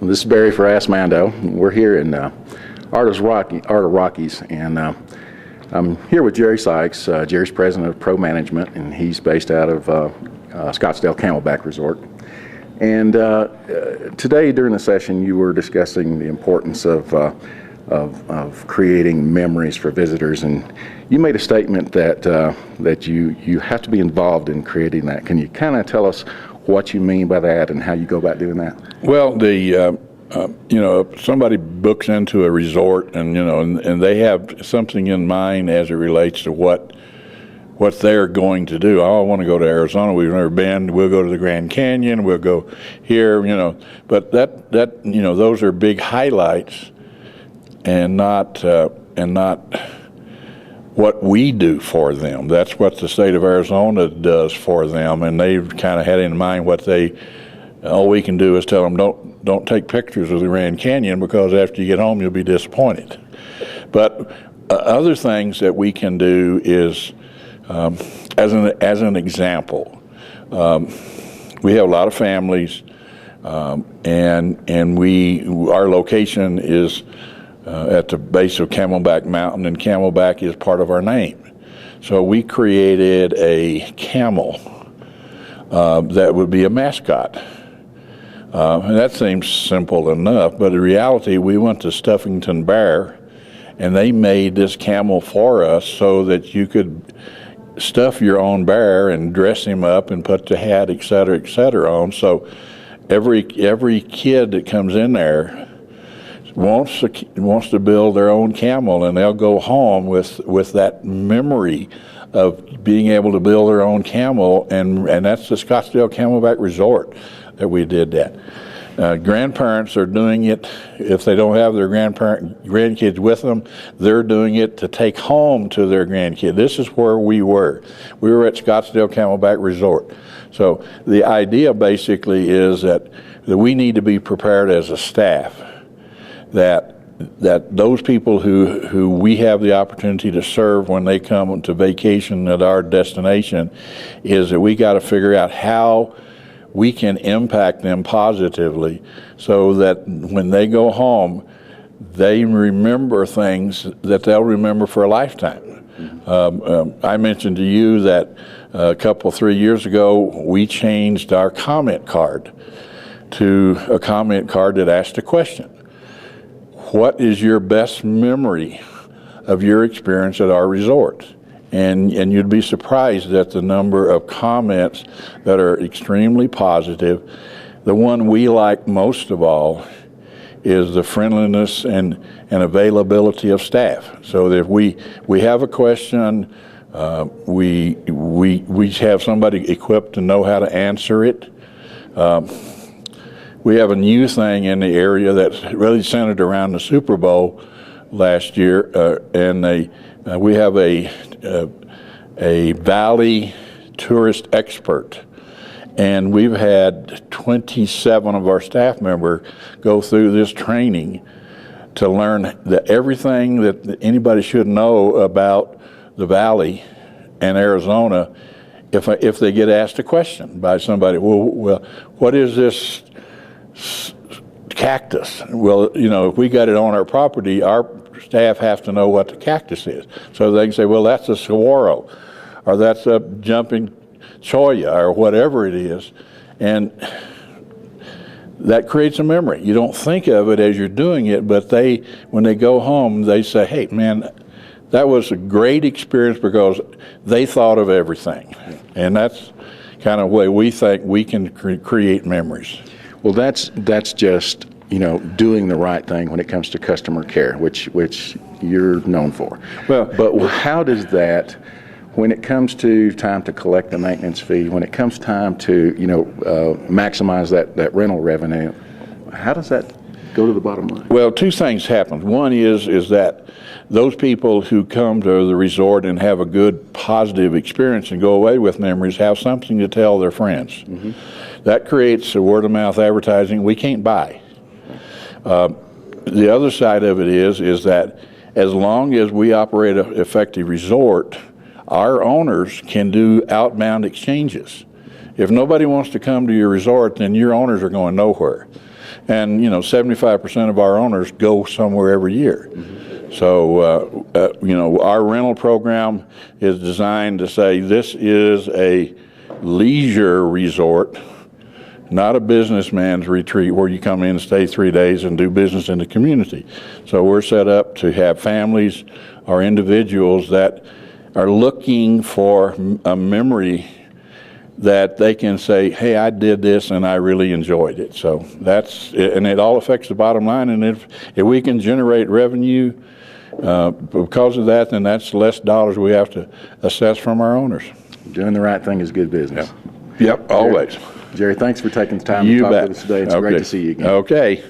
This is Barry for Ask Mando. We're here in ARDA Rockies, and I'm here with Jerry Sikes. Jerry's president of Pro Management, and he's based out of Scottsdale Camelback Resort. And today, during the session, you were discussing the importance of creating memories for visitors, and you made a statement that you have to be involved in creating that. Can you kind of tell us what you mean by that and how you go about doing that? Well, somebody books into a resort, and they have something in mind as it relates to what they're going to do. Oh, I want to go to Arizona. We've never been. We'll go to the Grand Canyon. We'll go here. But those are big highlights, and not what we do for them. That's what the state of Arizona does for them, and they've kind of had in mind what all we can do is tell them don't take pictures of the Grand Canyon, because after you get home you'll be disappointed. But other things that we can do is, as an example, we have a lot of families, and our location is at the base of Camelback Mountain, and Camelback is part of our name. So we created a camel that would be a mascot. And that seems simple enough, but in reality, we went to Stuffington Bear, and they made this camel for us so that you could stuff your own bear and dress him up and put the hat, et cetera, on. So every kid that comes in there wants to build their own camel, and they'll go home with that memory of being able to build their own camel, and that's the Scottsdale Camelback Resort that we did that. Grandparents are doing it. If they don't have their grandkids with them, they're doing it to take home to their grandkids. This is where we were. We were at Scottsdale Camelback Resort. So the idea basically is that we need to be prepared as a staff, that those people who we have the opportunity to serve when they come to vacation at our destination, is that we got to figure out how we can impact them positively, so that when they go home, they remember things that they'll remember for a lifetime. I mentioned to you that 3 years ago, we changed our comment card to a comment card that asked a question. What is your best memory of your experience at our resort? And you'd be surprised at the number of comments that are extremely positive. The one we like most of all is the friendliness and availability of staff. So that if we have a question, we have somebody equipped to know how to answer it. We have a new thing in the area that's really centered around the Super Bowl last year, and we have a Valley tourist expert, and we've had 27 of our staff members go through this training to learn everything that anybody should know about the Valley and Arizona. If they get asked a question by somebody, well, what is this cactus? Well, if we got it on our property, our staff have to know what the cactus is. So they can say, well, that's a saguaro, or that's a jumping cholla, or whatever it is. And that creates a memory. You don't think of it as you're doing it, but when they go home, they say, hey, man, that was a great experience because they thought of everything. And that's kind of the way we think we can create memories. Well, that's just doing the right thing when it comes to customer care, which you're known for. Well, but how does that, when it comes to time to collect the maintenance fee, when it comes time to maximize that rental revenue, how does that go to the bottom line? Well, two things happen. One is that those people who come to the resort and have a good positive experience and go away with memories have something to tell their friends. Mm-hmm. That creates a word-of-mouth advertising we can't buy. The other side of it is that as long as we operate an effective resort, our owners can do outbound exchanges. If nobody wants to come to your resort, then your owners are going nowhere. And, 75% of our owners go somewhere every year. So, our rental program is designed to say this is a leisure resort, not a businessman's retreat where you come in and stay 3 days and do business in the community. So we're set up to have families or individuals that are looking for a memory that they can say, hey, I did this and I really enjoyed it. So and it all affects the bottom line. And if we can generate revenue because of that, then that's less dollars we have to assess from our owners. Doing the right thing is good business. Yep, always. Jerry, thanks for taking the time to talk with us today. It's great to see you again. Okay.